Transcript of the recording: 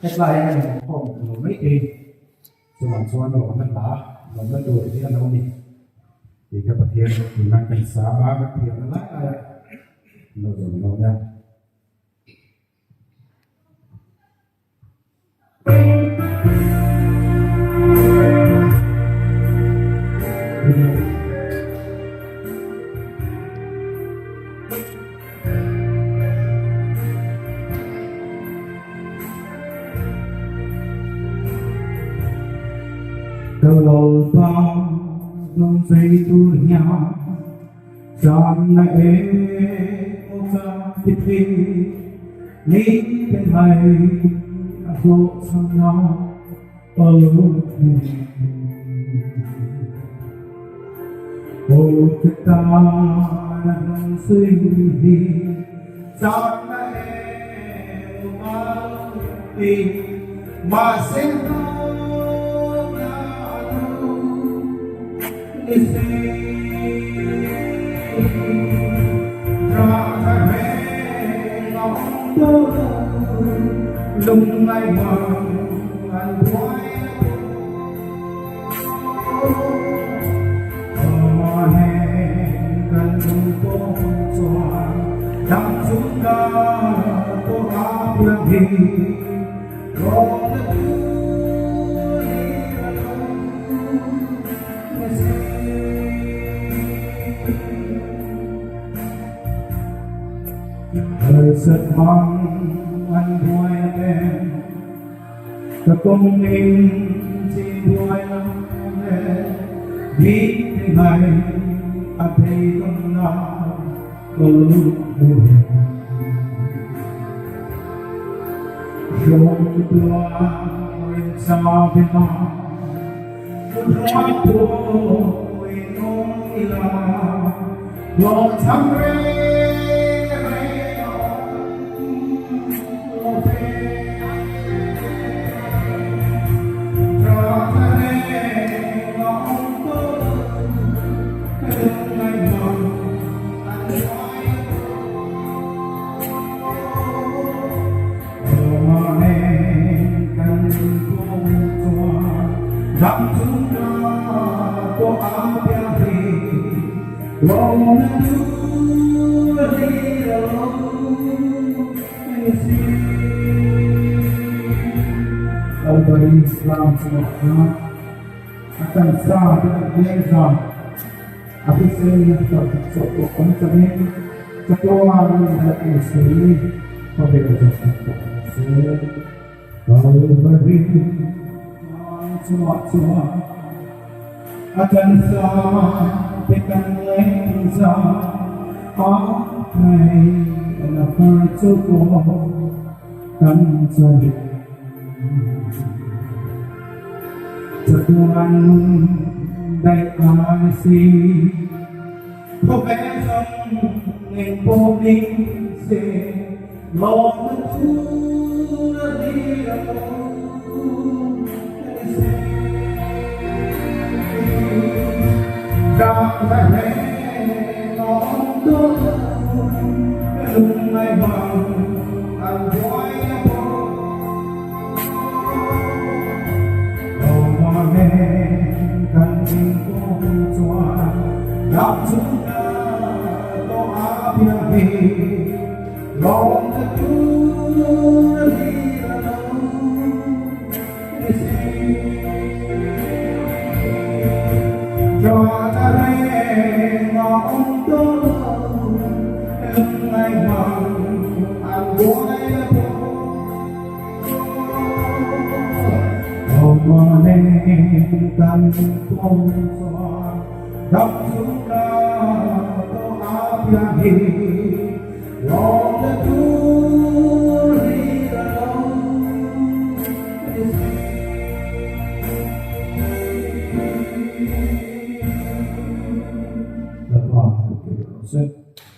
Cái này này không nó mấy kỳ soal nóมันล้ามันไม่ดูที่เรานี่ที่กับประเทศที่มันเป็นสาบานประเทศนั่นแหละเราจะเราเนี่ยKalau non sei dunia sana oka tipi ni penai aku sana oh kita non sei sana oka tipi masih lung lai bằng anh quay mò hẹn gần phố xóa đắm chúng ta có áo yang hi thời giật mong anh vui em ta công minh chỉ vui em vì thế này anh thấy không nào có lúc buồn rồi qua sao bên đó nói tôi nói là một tháng dặm chúng ta có áo đeo thì lòng đưa đi đâu Al-Bari Islam semua akan sah dan biasa. Aku sering satu konsep satu orang yang ini berbeza satu. Al-Bari semua akan sampaikan lensa apa yang cukup kan jadi Tuhan đại ai si có vẻ trong ngày vô định sẽ lo chúa đi đâu ra về nó tốt lúc ngày bằng anh quay gặp chúng ta có áp yang hi lòng ta chúa đi đâu cho ta đây ngọn đốt lúc ngày bằng anh quay mà nên cần không xóa gặp chúng ta có áp yang hi